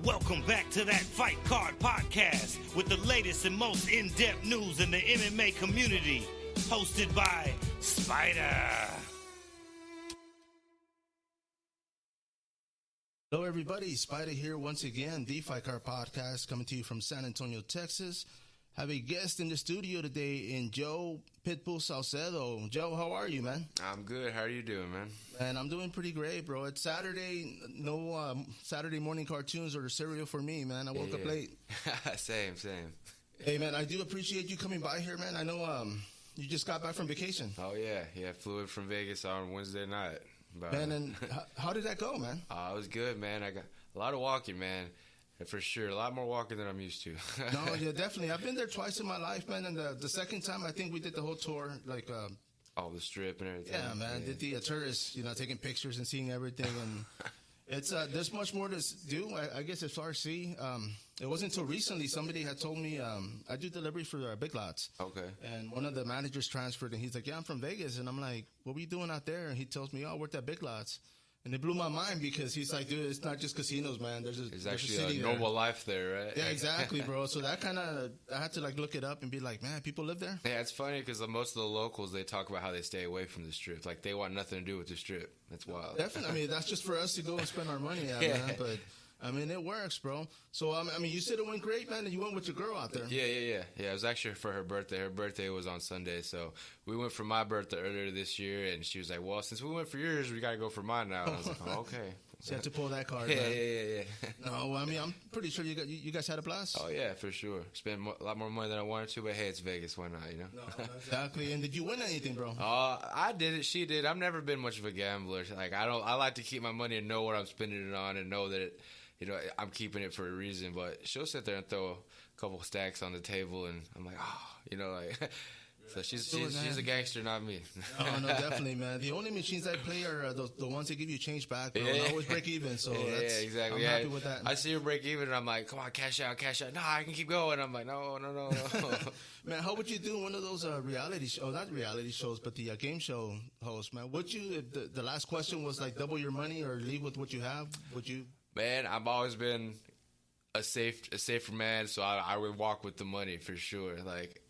Welcome back to that Fight Card Podcast with the latest and most in-depth news in the MMA community. Hosted by sPidA. Hello, everybody. sPidA here once again. The Fight Card Podcast coming to you from San Antonio, Texas. Have a guest in the studio today in Joe "PITBULL" Saucedo. Joe, how are you, man? I'm good. How are you doing, man? Man, I'm doing pretty great, bro. It's Saturday. No Saturday morning cartoons or cereal for me, man. I woke up late. Same. Hey, man, I do appreciate you coming by here, man. I know you just got back from vacation. Oh, yeah. Flew in from Vegas on Wednesday night. But, man, and how did that go, man? It was good, man. I got a lot of walking, man. For sure. A lot more walking than I'm used to. No, yeah, definitely. I've been there twice in my life, man. And the second time, I think we did the whole tour, like... all the strip and everything. Yeah, man. Did the tourists, taking pictures and seeing everything. And it's there's much more to do. I guess as far as see, it wasn't until recently somebody had told me I do delivery for Big Lots. Okay. And one of the managers transferred, and he's like, yeah, I'm from Vegas. And I'm like, what were you doing out there? And he tells me, I worked at Big Lots. And it blew my mind because he's like, dude, it's not just casinos, man. There's actually a normal life there, right? Yeah, exactly, bro. So that kind of, I had to look it up and be like, man, people live there? Yeah, it's funny because most of the locals, they talk about how they stay away from the strip. Like, they want nothing to do with the strip. That's wild. Definitely. I mean, that's just for us to go and spend our money at, man. But, I mean, it works, bro. So, I mean, you said it went great, man, and you went with your girl out there. Yeah. It was actually for her birthday. Her birthday was on Sunday, so we went for my birthday earlier this year, and she was like, well, since we went for yours, we got to go for mine now. And I was like, oh, okay. So you had to pull that card, Yeah. No, I mean, I'm pretty sure you guys had a blast. Oh, yeah, for sure. Spent a lot more money than I wanted to, but hey, it's Vegas. Why not, No, exactly. And did you win anything, bro? I did it. She did. I've never been much of a gambler. Like, I like to keep my money and know what I'm spending it on and know that I'm keeping it for a reason, but she'll sit there and throw a couple stacks on the table, and I'm like, so she's a gangster, not me. No, definitely, man. The only machines I play are the ones that give you change back, bro. I always break even, so exactly. I'm happy with that. I see her break even, and I'm like, come on, cash out. No, I can keep going. I'm like, no. Man, how would you do one of those reality shows? Not reality shows, but the game show host, man. Would you, if the last question was like double your money or leave with what you have, would you? Man, I've always been a safer man, so I would walk with the money for sure. Like,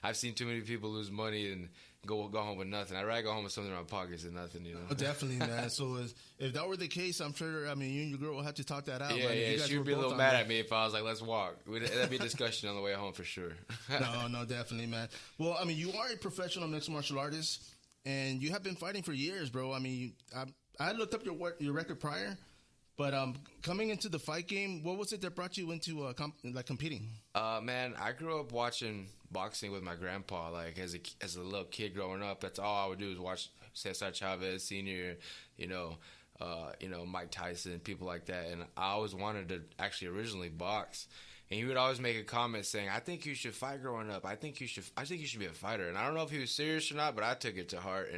I've seen too many people lose money and go home with nothing. I'd rather go home with something in my pockets than nothing, Oh, definitely, man. So if that were the case, I'm sure, I mean, you and your girl will have to talk that out. Yeah, she would be a little mad at me if I was like, let's walk. That'd be a discussion on the way home for sure. No, definitely, man. Well, I mean, you are a professional mixed martial artist, and you have been fighting for years, bro. I mean, I looked up your record prior. But coming into the fight game, what was it that brought you into competing? Man, I grew up watching boxing with my grandpa. Like as a little kid growing up, that's all I would do is watch Cesar Chavez Sr., Mike Tyson, people like that. And I always wanted to actually originally box. And he would always make a comment saying, "I think you should fight growing up. I think you should be a fighter." And I don't know if he was serious or not, but I took it to heart.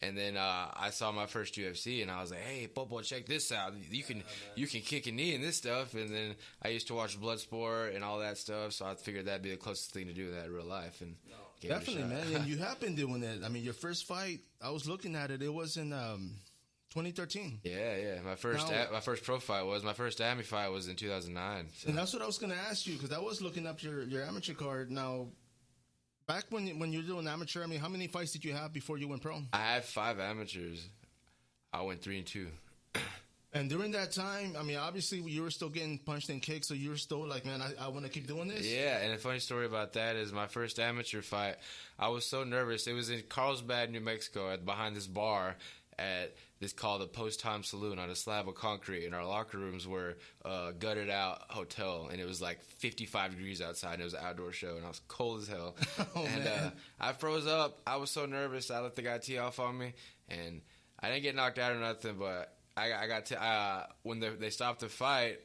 And then I saw my first UFC, and I was like, "Hey, Popo, check this out. You can kick a knee in this stuff." And then I used to watch Bloodsport and all that stuff, so I figured that'd be the closest thing to do that in real life. And definitely, man. And you have been doing it. I mean, your first fight, I was looking at it. It was in 2013. Yeah. My first pro fight was my first AMI fight was in 2009. So. And that's what I was going to ask you because I was looking up your amateur card. Now, back when you were doing amateur, I mean, how many fights did you have before you went pro? I had 5 amateurs. I went 3-2. And during that time, I mean, obviously you were still getting punched and kicked, so you were still like, man, I want to keep doing this? Yeah, and a funny story about that is my first amateur fight, I was so nervous. It was in Carlsbad, New Mexico, behind this bar at this called the Post Time Saloon on a slab of concrete, and our locker rooms were a gutted out hotel, and it was like 55 degrees outside, and it was an outdoor show, and I was cold as hell. I froze up. I was so nervous. I let the guy tee off on me, and I didn't get knocked out or nothing, but I got when they stopped the fight,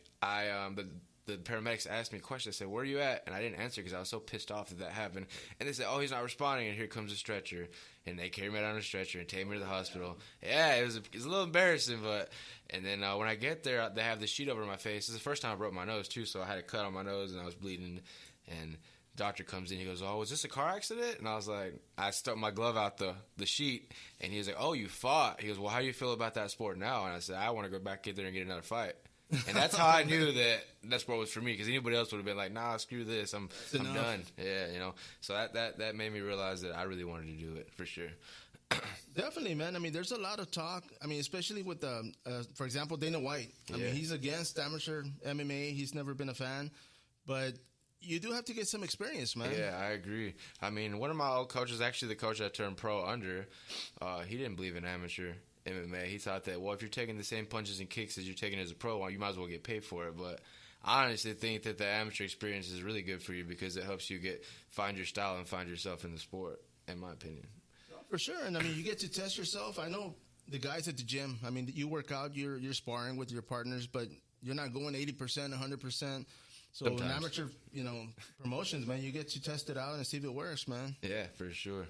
the paramedics asked me a question. They said, "Where are you at?" And I didn't answer because I was so pissed off that happened. And they said, "Oh, he's not responding." And here comes a stretcher. And they carried me out on a stretcher and take me to the hospital. Yeah, it was a little embarrassing, but and then when I get there, they have the sheet over my face. This is the first time I broke my nose too, so I had a cut on my nose and I was bleeding. And the doctor comes in, he goes, "Oh, was this a car accident?" And I was like, I stuck my glove out the sheet, and he was like, "Oh, you fought." He goes, "Well, how do you feel about that sport now?" And I said, "I want to go back in there and get another fight." And that's how I knew that that sport was for me, because anybody else would have been like, nah, screw this, I'm done. Yeah, you know. So that made me realize that I really wanted to do it for sure. Definitely, man. I mean, there's a lot of talk. I mean, especially with, for example, Dana White. I mean, he's against amateur MMA. He's never been a fan. But you do have to get some experience, man. Yeah, I agree. I mean, one of my old coaches, actually the coach I turned pro under, he didn't believe in amateur MMA. He thought that, well, if you're taking the same punches and kicks as you're taking as a pro, well, you might as well get paid for it. But I honestly think that the amateur experience is really good for you, because it helps you find your style and find yourself in the sport, in my opinion. For sure. And I mean, you get to test yourself. I know the guys at the gym, I mean, you work out, you're sparring with your partners, but you're not going 80%, 100%. So in amateur, promotions, man, you get to test it out and see if it works, man. Yeah, for sure.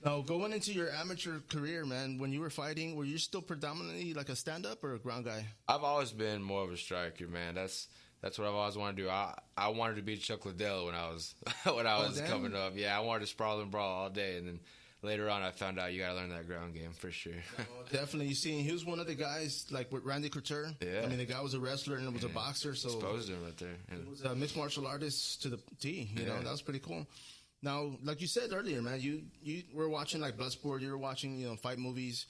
Now, going into your amateur career, man, when you were fighting, were you still predominantly like a stand-up or a ground guy? I've always been more of a striker, man. That's what I've always wanted to do. I wanted to be Chuck Liddell when I was coming up. Yeah, I wanted to sprawl and brawl all day, and then later on I found out you got to learn that ground game for sure. Definitely. You see, he was one of the guys like with Randy Couture. Yeah. I mean, the guy was a wrestler and was a boxer, so exposed him right there. He was a mixed martial artist to the T. You know, that was pretty cool. Now, like you said earlier, man, you were watching like Bloodsport. You were watching, fight movies.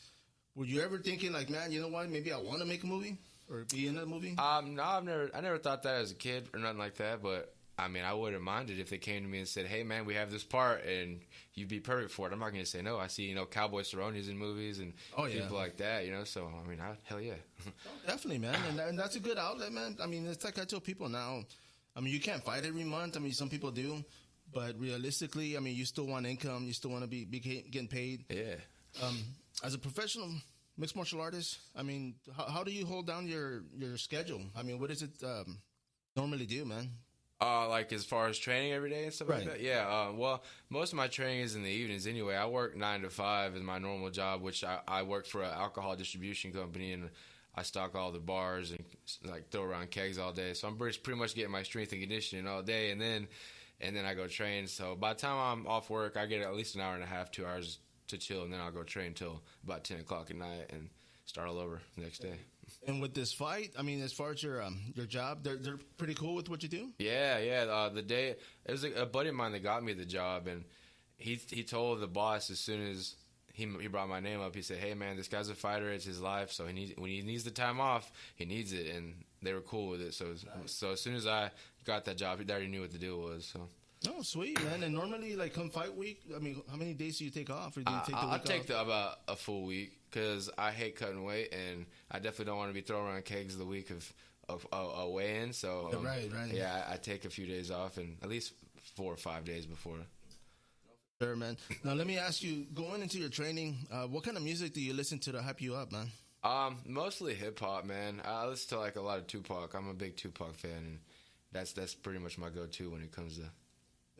Were you ever thinking like, man, you know what? Maybe I want to make a movie or be in a movie? No, I never thought that as a kid or nothing like that. But I mean, I wouldn't mind it if they came to me and said, "Hey, man, we have this part and you'd be perfect for it." I'm not going to say no. I see, Cowboy Cerrone's in movies and people like that, So I mean, hell yeah. Definitely, man, and that's a good outlet, man. I mean, it's like I tell people now. I mean, you can't fight every month. I mean, some people do. But realistically, I mean, you still want income. You still want to be getting paid. Yeah. As a professional mixed martial artist, I mean, how do you hold down your schedule? I mean, what does it normally do, man? Like as far as training every day and stuff like that? Yeah. Well, most of my training is in the evenings anyway. I work 9 to 5 is my normal job, which I work for an alcohol distribution company, and I stock all the bars and like throw around kegs all day. So I'm pretty much getting my strength and conditioning all day, and then I go train. So by the time I'm off work, I get at least an hour and a half, 2 hours to chill, and then I'll go train till about 10 o'clock at night and start all over the next day. And with this fight, I mean, as far as your job, they're pretty cool with what you do? Yeah. The day, it was a buddy of mine that got me the job, and he told the boss as soon as he brought my name up, he said, "Hey, man, this guy's a fighter. It's his life. So when he needs the time off, he needs it." And they were cool with it. So as soon as I got that job, they already knew what the deal was. So. Oh, sweet, man. And normally, like, come fight week, I mean, how many days do you take off? Or do you take the week I'll take off? about a full week, because I hate cutting weight, and I definitely don't want to be throwing around kegs the week of a weigh-in. So, right. Yeah, I take a few days off, and at least 4 or 5 days before. Sure, man. Now, let me ask you, going into your training, what kind of music do you listen to hype you up, man? Mostly hip-hop, man. I listen to, like, a lot of Tupac. I'm a big Tupac fan, and that's pretty much my go-to when it comes to...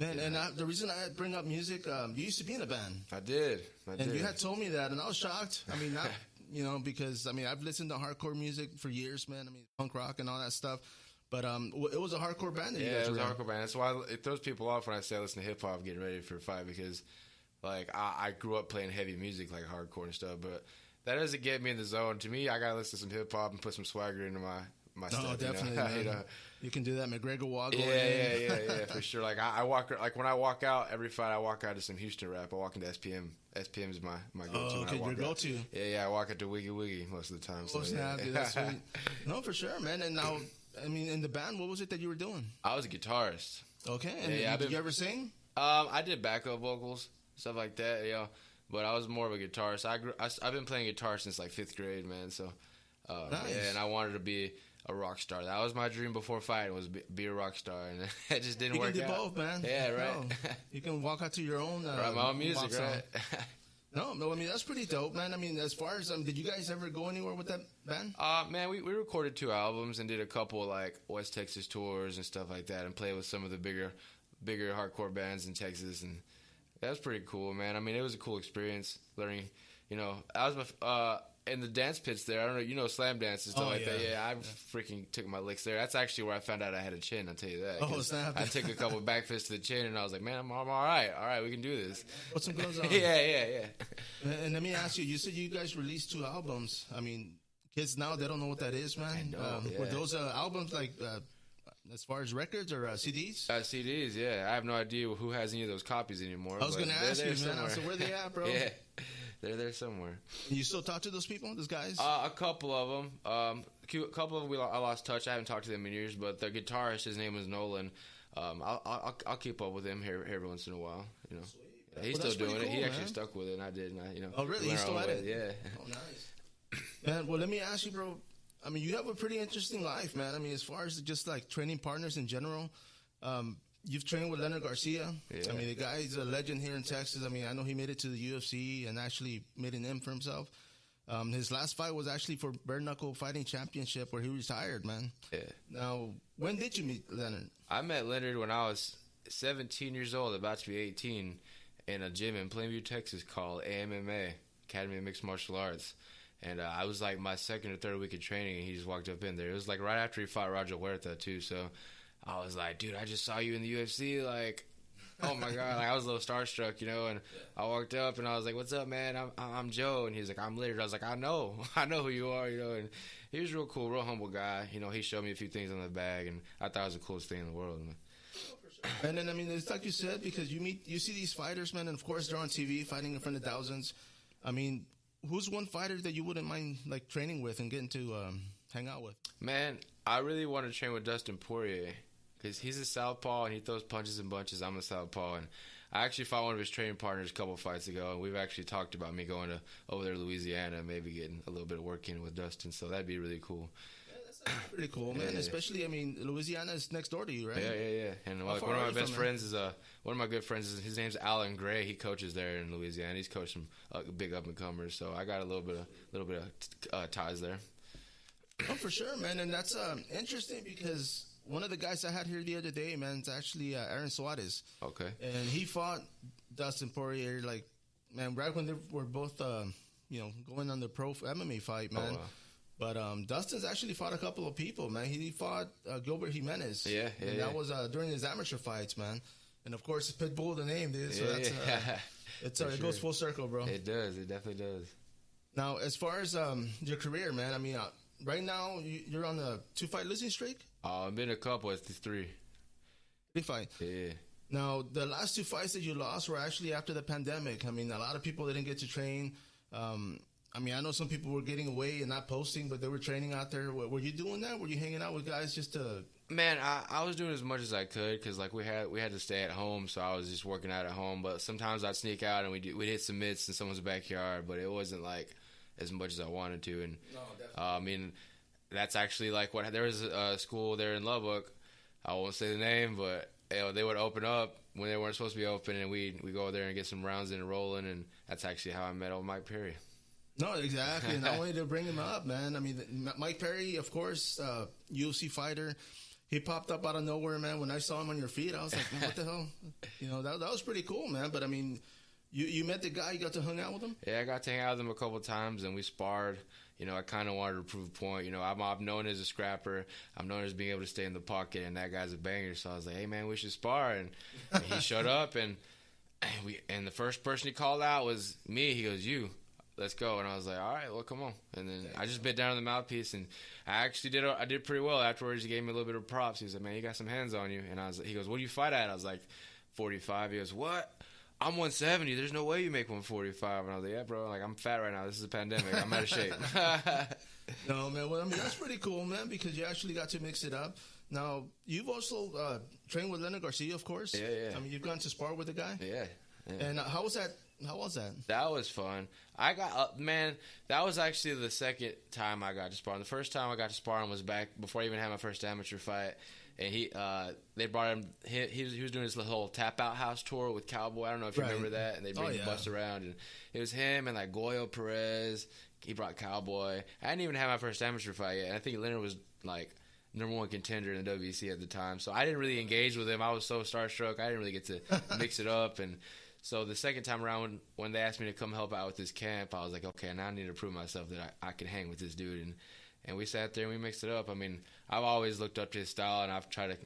And the reason I bring up music, you used to be in a band. I did. And you had told me that, and I was shocked. I mean, not, because, I mean, I've listened to hardcore music for years, man. I mean, punk rock and all that stuff. But it was a hardcore band that you guys it was were a hardcore band. That's why it throws people off when I say I listen to hip-hop getting ready for a fight, because, like, I grew up playing heavy music, like hardcore and stuff, but that doesn't get me in the zone. To me, I got to listen to some hip-hop and put some swagger into my stuff. Oh, definitely, man. You can do that McGregor walk. Yeah, for sure. Like I walk, like when I walk out every fight, I walk out to some Houston rap. I walk into SPM. SPM is my go-to. Oh, okay, your go-to. Yeah, I walk into Wiggy Wiggy most of the time. So, dude, that's sweet. No, for sure, man. And now, I mean, in the band, what was it that you were doing? I was a guitarist. Okay, and did you ever sing? I did backup vocals, stuff like that. But I was more of a guitarist. I've been playing guitar since like 5th grade, man. So, nice. Yeah, and I wanted to be a rock star. That was my dream before fighting, was be a rock star, and it just didn't work out. You can do both, man. Yeah, right. No, you can walk out to your own write my own music, right? No, I mean, that's pretty dope, man. I mean, as far as, did you guys ever go anywhere with that band? Man, we recorded 2 albums and did a couple, like, West Texas tours and stuff like that, and played with some of the bigger hardcore bands in Texas, and that was pretty cool, man. I mean, it was a cool experience learning, I was in the dance pits there. I don't know, slam dance and stuff that. Yeah, I freaking took my licks there. That's actually where I found out I had a chin, I'll tell you that. Oh, snap. I took a couple of back fists to the chin, and I was like, man, I'm all right. All right, we can do this. Put some gloves on. Yeah. And let me ask you, you said you guys released 2 albums. I mean, kids now, they don't know what that is, man. Were those albums like as far as records or CDs? CDs, yeah. I have no idea who has any of those copies anymore. I was going to ask you, man. I said, where they at, bro? Yeah, they're there somewhere. And you still talk to those people, those guys? A couple of them. A couple of them I lost touch. I haven't talked to them in years, but the guitarist, his name is Nolan. I'll keep up with him here every once in a while. You know, yeah, he's still doing it. He actually stuck with it, and I did. And oh, really? He's still at it? Yeah. Oh, nice. Man, well, let me ask you, bro. I mean, you have a pretty interesting life, man. I mean, as far as just like training partners in general, you've trained with Leonard Garcia. Yeah. I mean, the guy's a legend here in Texas. I mean, I know he made it to the UFC and actually made a name for himself. His last fight was actually for Bare Knuckle Fighting Championship, where he retired, man. Yeah. Now, when did you meet Leonard? I met Leonard when I was 17 years old, about to be 18, in a gym in Plainview, Texas called AMMA, Academy of Mixed Martial Arts. And I was like my second or third week of training, and he just walked up in there. It was like right after he fought Roger Huerta, too. So I was like, dude, I just saw you in the UFC. Like, oh, my God. Like, I was a little starstruck, you know. And I walked up, and I was like, what's up, man? I'm Joe. And he was like, I'm Leonard. I was like, I know who you are, you know. And he was real cool, real humble guy. You know, he showed me a few things on the bag, and I thought it was the coolest thing in the world, man. And then, I mean, it's like you said, because you see these fighters, man, and of course they're on TV fighting in front of thousands. I mean, who's one fighter that you wouldn't mind like training with and getting to hang out with? Man, I really want to train with Dustin Poirier because he's a southpaw and he throws punches and bunches. I'm a southpaw, and I actually fought one of his training partners a couple fights ago, and we've actually talked about me going over there to Louisiana and maybe getting a little bit of work in with Dustin. So that'd be really cool. Pretty cool, man. Yeah. Especially, I mean, Louisiana is next door to you, right? Yeah. And like, one of my best friends is one of my good friends is his name's Alan Gray. He coaches there in Louisiana. He's coached some big up and comers. So I got a little bit of ties there. Oh, for sure, man. And that's interesting because one of the guys I had here the other day, man, is actually Aaron Suarez. Okay. And he fought Dustin Poirier, like, man, right when they were both, going on the pro MMA fight, man. Oh, wow. But Dustin's actually fought a couple of people, man. He fought Gilbert Jimenez. Yeah. That was during his amateur fights, man. And, of course, PITBULL, the name, dude. So it goes full circle, bro. It does. It definitely does. Now, as far as your career, man, I mean, right now you're on a 2-fight losing streak? I've been a couple. It's 3. 3 fights? Yeah. Now, the last 2 fights that you lost were actually after the pandemic. I mean, a lot of people didn't get to train. I mean, I know some people were getting away and not posting, but they were training out there. Were you doing that? Were you hanging out with guys just to? Man, I was doing as much as I could because like we had to stay at home, so I was just working out at home. But sometimes I'd sneak out and we'd hit some mitts in someone's backyard, but it wasn't like as much as I wanted to. And no, definitely. I mean, that's actually like what there was a school there in Lubbock. I won't say the name, but they would open up when they weren't supposed to be open, and we go there and get some rounds in and rolling, and that's actually how I met old Mike Perry. No, exactly. And I wanted to bring him up, man. I mean, Mike Perry, of course, UFC fighter. He popped up out of nowhere, man. When I saw him on your feed, I was like, man, what the hell? You know, that was pretty cool, man. But, I mean, you met the guy. You got to hang out with him? Yeah, I got to hang out with him a couple of times, and we sparred. You know, I kind of wanted to prove a point. You know, I'm known as a scrapper. I'm known as being able to stay in the pocket, and that guy's a banger. So I was like, hey, man, we should spar. And he showed up, and the first person he called out was me. He goes, you. Let's go. And I was like, all right, well, come on. And then I just bit down on the mouthpiece, and I actually I did pretty well. Afterwards, he gave me a little bit of props. He was like, man, you got some hands on you. And he goes, what do you fight at? I was like, 45. He goes, what? I'm 170. There's no way you make 145. And I was like, yeah, bro. Like, I'm fat right now. This is a pandemic. I'm out of shape. No, man. Well, I mean, that's pretty cool, man, because you actually got to mix it up. Now, you've also trained with Leonard Garcia, of course. Yeah. I mean, you've gone to spar with the guy. Yeah. And how was that? That was fun. I got man. That was actually the second time I got to spar. The first time I got to spar was back before I even had my first amateur fight. And they brought him. He was doing his whole tap out house tour with Cowboy. I don't know if you remember that. And they bring the bus around, and it was him and like Goyo Perez. He brought Cowboy. I didn't even have my first amateur fight yet. And I think Leonard was like #1 contender in the WBC at the time. So I didn't really engage with him. I was so starstruck. I didn't really get to mix it up. And so the second time around, when they asked me to come help out with this camp, I was like, okay, now I need to prove myself that I can hang with this dude. And we sat there and we mixed it up. I mean, I've always looked up to his style, and I've tried to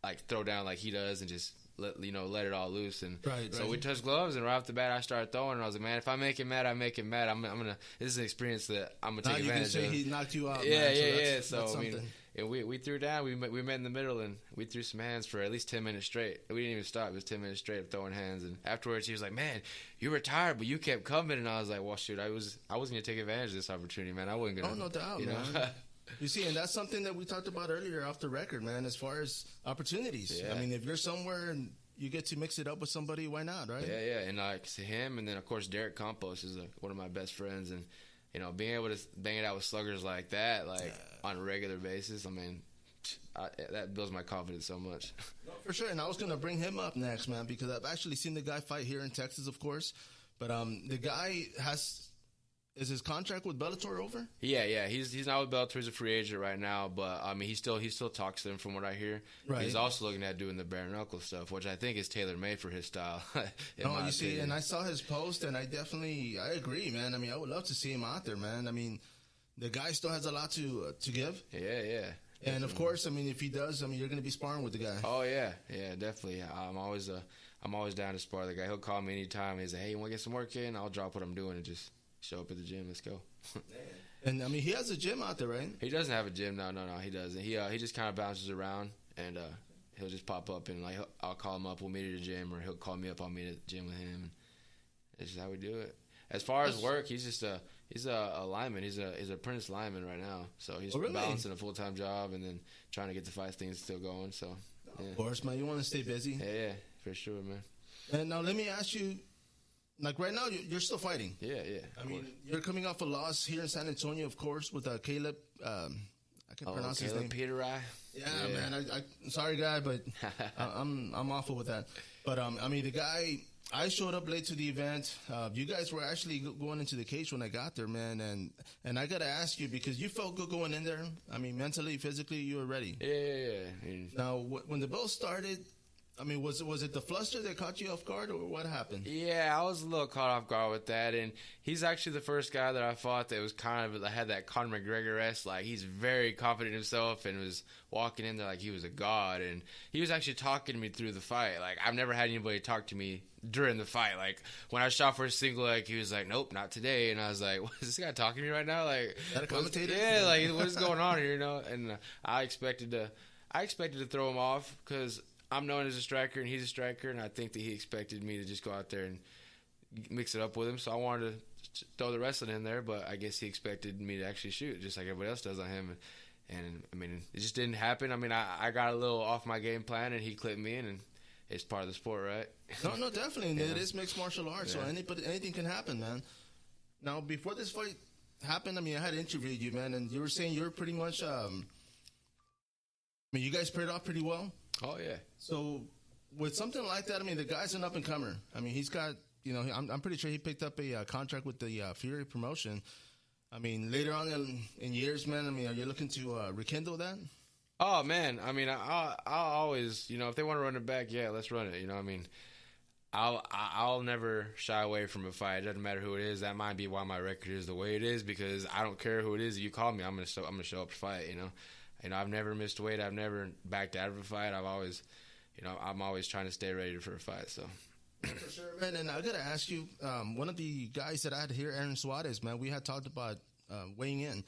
like throw down like he does and just let it all loose. And Right, so right. we touched gloves, and right off the bat, I started throwing. And I was like, man, if I make him mad, I make him mad. I'm gonna. This is an experience that I'm gonna Now take you can advantage say of. he knocked you out. Yeah, man, yeah. so that's So I mean, something. and we threw down. We met in the middle, and we threw some hands for at least 10 minutes straight. We didn't even stop. It was 10 minutes straight of throwing hands. And afterwards, he was like, "Man, you were tired, but you kept coming." And I was like, "Well, shoot, I wasn't gonna take advantage of this opportunity, man. I wasn't gonna." Oh, no doubt, you know? man. You see, and that's something that we talked about earlier off the record, man, as far as opportunities. Yeah. I mean, if you're somewhere and you get to mix it up with somebody, why not, right? Yeah. And like to him, and then of course Derek Campos is one of my best friends, and being able to bang it out with sluggers like that, on a regular basis, I mean, that builds my confidence so much. No, for sure. And I was going to bring him up next, man, because I've actually seen the guy fight here in Texas, of course. But the guy is his contract with Bellator over? Yeah. He's not with Bellator. He's a free agent right now, but I mean, he still talks to them from what I hear. Right. He's also looking at doing the bare knuckle stuff, which I think is tailor made for his style. No, you see, and I saw his post, and I agree, man. I mean, I would love to see him out there, man. I mean, the guy still has a lot to give. Yeah. And of course, I mean, if he does, I mean, you're going to be sparring with the guy. Oh yeah, definitely. I'm always down to spar the guy. He'll call me anytime. He's like, "Hey, you want to get some work in?" I'll drop what I'm doing and just show up at the gym. Let's go. And I mean, he has a gym out there, right? He doesn't have a gym. No, he doesn't. He just kind of bounces around, and he'll just pop up, and I'll call him up. We'll meet at the gym, or he'll call me up. I'll meet at the gym with him. And it's just how we do it. As far as work, he's a lineman. He's a apprentice lineman right now. So he's really? balancing a full-time job and then trying to get the fight things still going. So yeah. Of course, man. You want to stay busy. Yeah, for sure, man. And now let me ask you, like right now, you're still fighting. Yeah. I mean, you're coming off a loss here in San Antonio, of course, with Caleb. I can't pronounce his name. PITBULL. Yeah, man. I'm sorry, guy, but I'm awful with that. But I mean, the guy. I showed up late to the event. You guys were actually going into the cage when I got there, man. And I got to ask you, because you felt good going in there. I mean, mentally, physically, you were ready. Yeah. Now, when the bell started, I mean, was it the fluster that caught you off guard, or what happened? Yeah, I was a little caught off guard with that, and he's actually the first guy that I fought that was kind of had that Conor McGregor-esque, like he's very confident in himself and was walking in there like he was a god, and he was actually talking to me through the fight. Like, I've never had anybody talk to me during the fight. Like, when I shot for a single leg, he was like, "Nope, not today," and I was like, "What, is this guy talking to me right now?" Like, is that a commentator? Yeah, like, what is going on here, And I expected to throw him off because I'm known as a striker and he's a striker, and I think that he expected me to just go out there and mix it up with him. So I wanted to throw the wrestling in there, but I guess he expected me to actually shoot just like everybody else does on him. And I mean, it just didn't happen. I mean, I got a little off my game plan, and he clipped me in, and it's part of the sport, right? No, definitely. Yeah. It is mixed martial arts, so anything can happen, man. Now, before this fight happened, I mean, I had interviewed you, man, and you were saying you were pretty much, I mean, you guys paired off pretty well. Oh, yeah. So with something like that, I mean, the guy's an up-and-comer. I mean, he's got, I'm pretty sure he picked up a contract with the Fury promotion. I mean, later on in years, man, I mean, are you looking to rekindle that? Oh, man. I mean, I'll always, if they want to run it back, yeah, let's run it. I mean, I'll never shy away from a fight. It doesn't matter who it is. That might be why my record is the way it is, because I don't care who it is. If you call me, I'm gonna show up to fight. I've never missed weight. I've never backed out of a fight. I've always, I'm always trying to stay ready for a fight. So. For sure, man. And I gotta ask you, one of the guys that I had here, Aaron Suarez, man, we had talked about weighing in,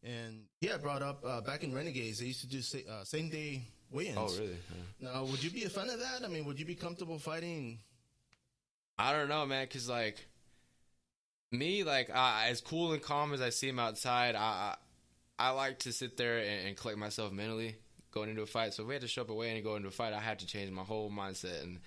and he had brought up back in Renegades, they used to do same day weigh-ins. Oh, really? Yeah. Now, would you be a fan of that? I mean, would you be comfortable fighting? I don't know, man, because me, as cool and calm as I seem outside, I like to sit there and collect myself mentally going into a fight. So if we had to show up away and go into a fight, I had to change my whole mindset. And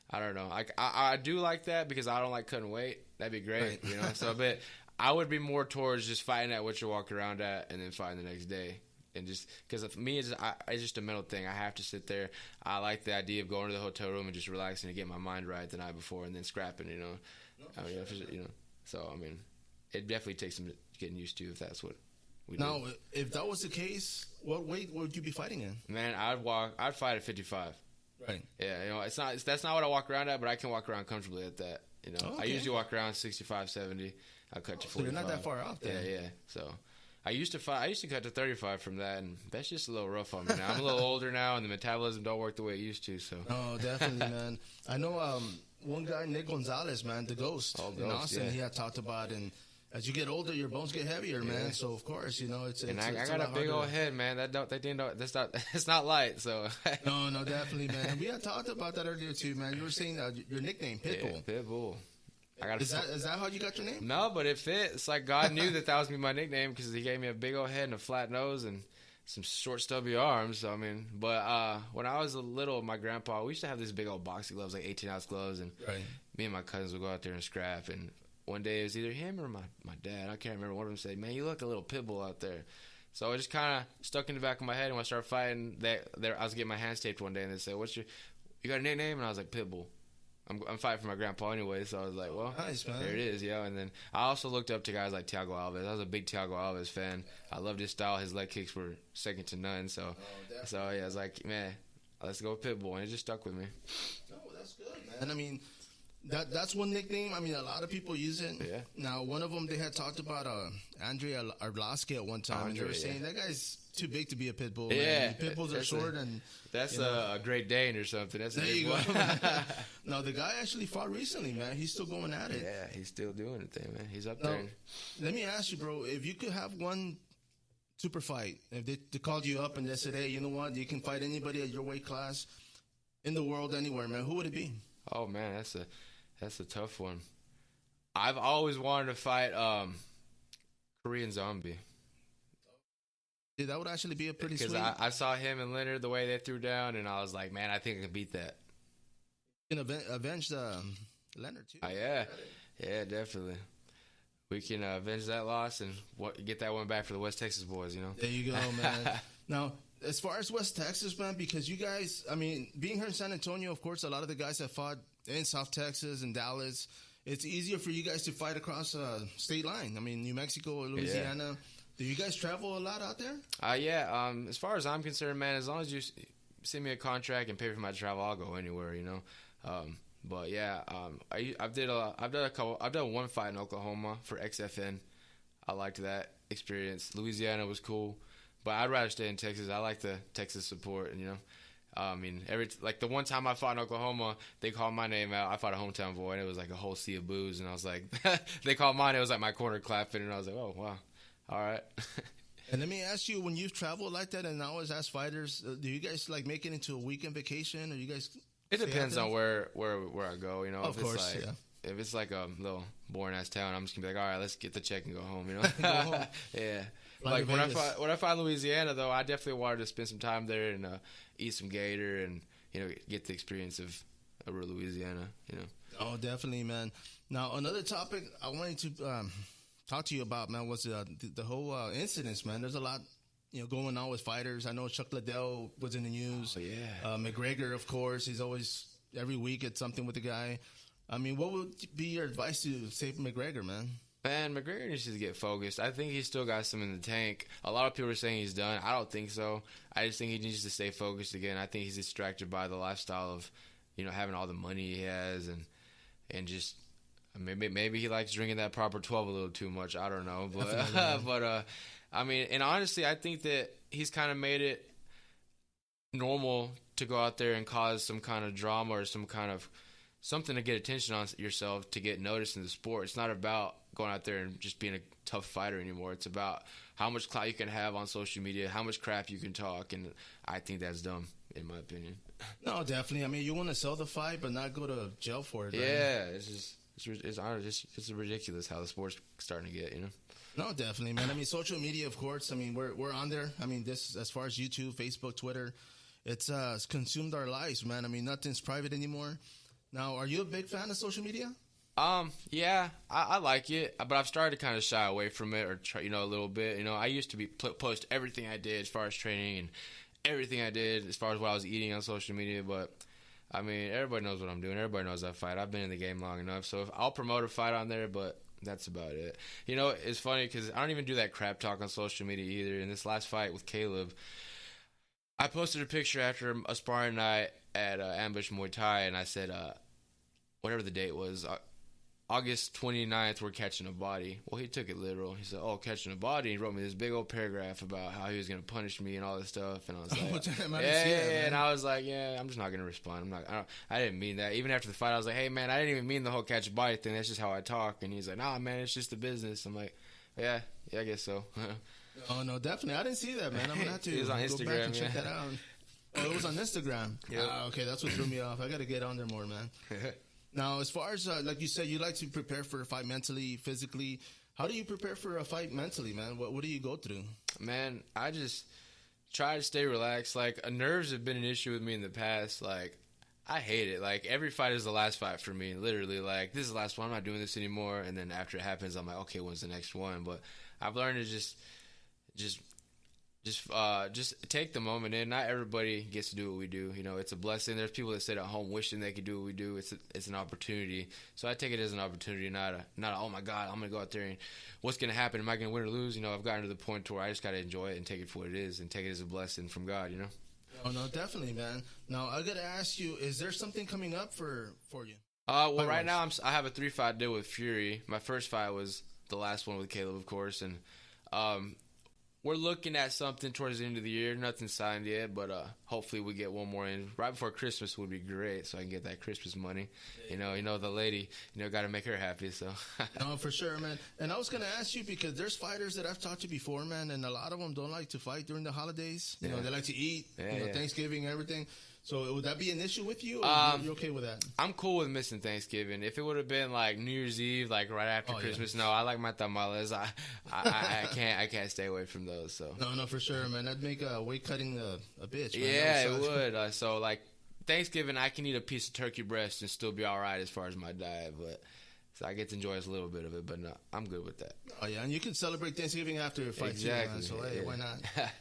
I don't know. I do like that because I don't like cutting weight. That'd be great, Right. So, but I would be more towards just fighting at what you're walking around at and then fighting the next day. And just because for me, it's just a mental thing. I have to sit there. I like the idea of going to the hotel room and just relaxing and get my mind right the night before, and then scrapping. So I mean, it definitely takes some getting used to if that's what we do. Now, if that was the case, what weight would you be fighting in? Man, I'd fight at 55. Right. Yeah, that's not what I walk around at, but I can walk around comfortably at that. Okay. I usually walk around 65, 70. I cut to 45. So you're not that far off there. Yeah. So, I used to cut to 35 from that, and that's just a little rough on me now. I'm a little older now, and the metabolism don't work the way it used to. So. Oh, definitely, man. I know one guy, Nick Gonzalez, man, the Ghost in Austin. He had talked about, and as you get older, your bones get heavier, man. So of course, you know, it's. And I got a big old head, man. That's not light. So. No, definitely, man. And we had talked about that earlier too, man. You were saying your nickname, PITBULL. Yeah, PITBULL. Is that how you got your name? No, but it fit. It's like God knew that was gonna be my nickname because He gave me a big old head and a flat nose and some short, stubby arms. So I mean, but when I was little, my grandpa, we used to have these big old boxing gloves, like 18-ounce gloves, and me and my cousins would go out there and scrap. And one day it was either him or my dad. I can't remember. One of them said, "Man, you look a little PITBULL out there." So it just kind of stuck in the back of my head. And when I started fighting, I was getting my hands taped one day, and they said, "You got a nickname?" And I was like, "PITBULL." I'm fighting for my grandpa anyway, so I was like, well, nice, man. There it is, yo. And then I also looked up to guys like Thiago Alves. I was a big Thiago Alves fan. I loved his style. His leg kicks were second to none. So yeah, I was like, man, let's go with PITBULL, and it just stuck with me. Oh, that's good, man. I mean, that's one nickname. I mean, a lot of people use it. Yeah. Now, one of them, they had talked about Andre Arlovski at one time, and they were saying that guy's too big to be a PITBULL. Yeah, PITBULLs are short, and that's a Great Dane or something. That's there you go. No, the guy actually fought recently, man. He's still going at it. Yeah, he's still doing it, there, man. He's up there. Let me ask you, bro, if you could have one super fight, if they called you up and they said, hey, you know what, you can fight anybody at your weight class in the world, anywhere, man, who would it be? Oh man, that's a tough one. I've always wanted to fight Korean Zombie. Yeah, that would actually be a pretty sweet. Because I saw him and Leonard, the way they threw down, and I was like, man, I think I can beat that. You can avenge Leonard, too. Yeah, definitely. We can avenge that loss and get that one back for the West Texas boys, you know? There you go, man. Now, as far as West Texas, man, because you guys, I mean, being here in San Antonio, of course, a lot of the guys have fought in South Texas and Dallas. It's easier for you guys to fight across state line. I mean, New Mexico, Louisiana. Yeah. Do you guys travel a lot out there? Yeah. As far as I'm concerned, man, as long as you send me a contract and pay for my travel, I'll go anywhere, you know. But yeah, I've done one fight in Oklahoma for XFN. I liked that experience. Louisiana was cool, but I'd rather stay in Texas. I like the Texas support, you know. I mean, the one time I fought in Oklahoma, they called my name out. I fought a hometown boy, and it was like a whole sea of boos, and I was like, they called mine. It was like my corner clapping, and I was like, oh wow. All right. And let me ask you, when you've traveled like that, and I always ask fighters, do you guys like make it into a weekend vacation, or you guys? It depends on where I go, you know. Of course, yeah. If it's like a little boring ass town, I'm just gonna be like, all right, let's get the check and go home, you know. Go home. Yeah. Like when I find Louisiana, though, I definitely wanted to spend some time there and eat some gator and, you know, get the experience of real Louisiana, you know. Oh, definitely, man. Now, another topic I wanted to talk to you about, man, was the whole incidents, man. There's a lot, you know, going on with fighters. I know Chuck Liddell was in the news. Oh, yeah. McGregor, of course, he's always, every week it's something with the guy. I mean, what would be your advice to save McGregor, man? Man, McGregor needs to get focused. I think he's still got some in the tank. A lot of people are saying he's done. I don't think so. I just think he needs to stay focused again. I think he's distracted by the lifestyle of, you know, having all the money he has and just maybe he likes drinking that proper 12 a little too much. I don't know, but I mean, and honestly, I think that he's kind of made it normal to go out there and cause some kind of drama or some kind of something to get attention on yourself, to get noticed in the sport. It's not about going out there and just being a tough fighter anymore. It's about how much clout you can have on social media, how much crap you can talk, and I think that's dumb, in my opinion. No, definitely. I mean, you want to sell the fight, but not go to jail for it. Right? Yeah, it's ridiculous how the sport's starting to get, you know. No, definitely, man. I mean, social media, of course. I mean, we're on there. I mean, this as far as YouTube, Facebook, Twitter, it's consumed our lives, man. I mean, nothing's private anymore. Now, are you a big fan of social media? Yeah, I like it, but I've started to kind of shy away from it, or try, you know, a little bit. You know, I used to post everything I did as far as training and everything I did as far as what I was eating on social media. But I mean, everybody knows what I'm doing. Everybody knows I fight. I've been in the game long enough, so if I'll promote a fight on there, but that's about it. You know, it's funny because I don't even do that crap talk on social media either. In this last fight with Caleb, I posted a picture after a sparring night at Ambush Muay Thai, and I said, whatever the date was, August 29th, we're catching a body. Well, he took it literal. He said, oh, catching a body. He wrote me this big old paragraph about how he was going to punish me and all this stuff. And I was like, yeah. And I was like, yeah, I'm just not going to respond. I didn't mean that. Even after the fight, I was like, hey, man, I didn't even mean the whole catch a body thing. That's just how I talk. And he's like, nah, man, it's just the business. I'm like, yeah, I guess so. Oh, no, definitely. I didn't see that, man. I'm going to have to It was on go Instagram, back and check that out. Oh, it was on Instagram. Yeah. Okay, that's what threw me off. I got to get on there more, man. Now, as far as, like you said, you like to prepare for a fight mentally, physically. How do you prepare for a fight mentally, man? What do you go through? Man, I just try to stay relaxed. Like, nerves have been an issue with me in the past. Like, I hate it. Like, every fight is the last fight for me, literally. Like, this is the last one. I'm not doing this anymore. And then after it happens, I'm like, okay, when's the next one? But I've learned to just take the moment in. Not everybody gets to do what we do. You know, it's a blessing. There's people that sit at home wishing they could do what we do. It's an opportunity. So I take it as an opportunity, not oh my God, I'm gonna go out there and what's gonna happen? Am I gonna win or lose? You know, I've gotten to the point where I just gotta enjoy it and take it for what it is and take it as a blessing from God. You know. Oh no, definitely, man. Now I gotta ask you: is there something coming up for you? Well, right now I have a 3-fight deal with Fury. My first fight was the last one with Caleb, of course, and we're looking at something towards the end of the year. Nothing's signed yet, but hopefully we get one more in right before Christmas would be great, so I can get that Christmas money. You know the lady, got to make her happy. So. No, for sure, man. And I was gonna ask you because there's fighters that I've talked to before, man, and a lot of them don't like to fight during the holidays. You know, they like to eat. Thanksgiving, everything. So would that be an issue with you, or you're okay with that? I'm cool with missing Thanksgiving. If it would have been like New Year's Eve, like right after Christmas, no, I like my tamales. I can't stay away from those. So no, for sure, man. That'd make weight cutting a bitch. Man. Yeah, it would. So like Thanksgiving, I can eat a piece of turkey breast and still be all right as far as my diet, but. So I get to enjoy a little bit of it, but no, I'm good with that. Oh yeah, and you can celebrate Thanksgiving after your fight exactly. too, man. So hey, why not?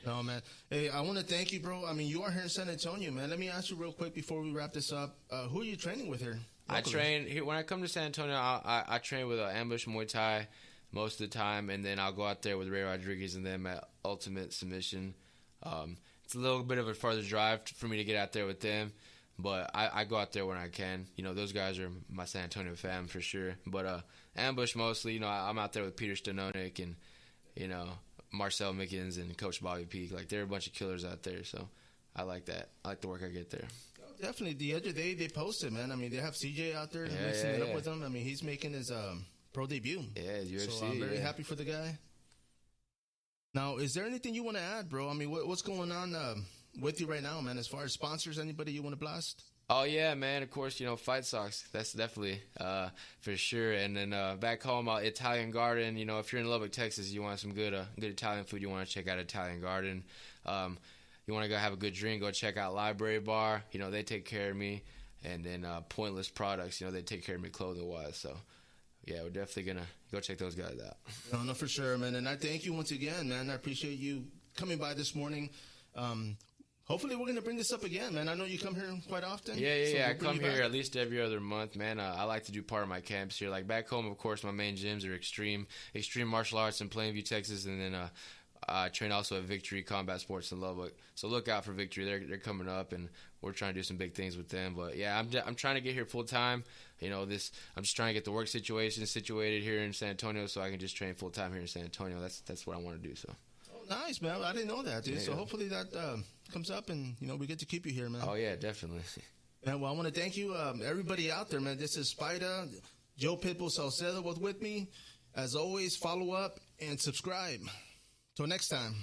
No, man. Hey, I want to thank you, bro. I mean, you are here in San Antonio, man. Let me ask you real quick before we wrap this up. Who are you training with here? Locally? I train here when I come to San Antonio. I train with Ambush Muay Thai most of the time, and then I'll go out there with Ray Rodriguez and them at Ultimate Submission. It's a little bit of a farther drive for me to get out there with them, but I go out there when I can. You know, those guys are my San Antonio fam for sure. But Ambush mostly, you know, I'm out there with Peter Stanonik and, you know, Marcel Mickens and Coach Bobby Peak. Like, they're a bunch of killers out there, so I like that. I like the work I get there. Definitely. The other day they posted, man. I mean, they have CJ out there mixing it up with him. I mean, he's making his pro debut. Yeah, UFC. So I'm very happy for the guy. Now, is there anything you want to add, bro? I mean, what's going on with you right now, man, as far as sponsors? Anybody you want to blast? Oh, yeah, man. Of course, you know, Fight Socks. That's definitely for sure. And then back home, Italian Garden. You know, if you're in Lubbock, Texas, you want some good Italian food, you want to check out Italian Garden. You want to go have a good drink, go check out Library Bar. You know, they take care of me. And then Pointless Products, you know, they take care of me clothing-wise. So, yeah, we're definitely going to go check those guys out. No, for sure, man. And I thank you once again, man. I appreciate you coming by this morning. Hopefully we're going to bring this up again, man. I know you come here quite often. Yeah. I come here at least every other month, man. I like to do part of my camps here. Like back home, of course, my main gyms are Extreme Martial Arts in Plainview, Texas, and then I train also at Victory Combat Sports in Lubbock. So look out for Victory. They're coming up, and we're trying to do some big things with them. But yeah, I'm trying to get here full time. You know, I'm just trying to get the work situation situated here in San Antonio, so I can just train full time here in San Antonio. That's what I want to do. So. Nice, man. I didn't know that, dude. So hopefully that comes up and, you know, we get to keep you here, man. Oh, yeah, definitely. And well, I want to thank you, everybody out there, man. This is sPidA. Joe PITBULL Saucedo was with me. As always, follow up and subscribe. Till next time.